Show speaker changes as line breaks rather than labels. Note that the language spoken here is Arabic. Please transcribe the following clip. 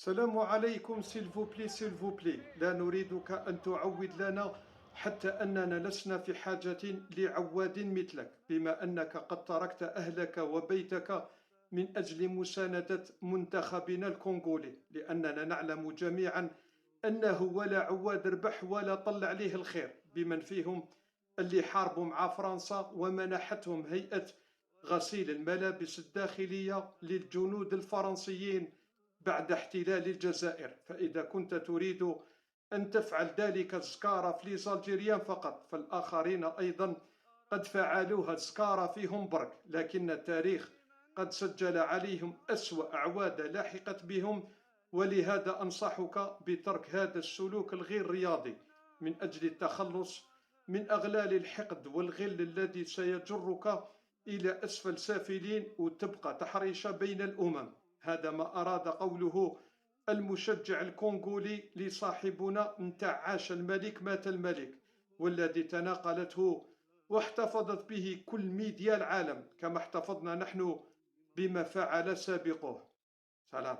السلام عليكم. سيلفوبلي سيلفوبلي، لا نريدك أن تعود لنا حتى أننا لسنا في حاجة لعواد مثلك، بما أنك قد تركت أهلك وبيتك من أجل مساندة منتخبنا الكونغولي، لأننا نعلم جميعا أنه ولا عواد ربح ولا طلع عليه الخير، بمن فيهم اللي حاربوا مع فرنسا ومنحتهم هيئة غسيل الملابس الداخلية للجنود الفرنسيين بعد احتلال الجزائر. فإذا كنت تريد أن تفعل ذلك زكارة في ليزالجيريان فقط، فالآخرين أيضا قد فعلوها زكارة فيهم برك، لكن التاريخ قد سجل عليهم أسوأ أعواد لاحقت بهم. ولهذا أنصحك بترك هذا السلوك الغير رياضي من أجل التخلص من أغلال الحقد والغل الذي سيجرك إلى أسفل سافلين وتبقى تحريش بين الأمم. هذا ما أراد قوله المشجع الكونغولي لصاحبنا متاع عاش الملك مات الملك، والذي تناقلته واحتفظت به كل ميديا العالم كما احتفظنا نحن بما فعل سابقه. سلام.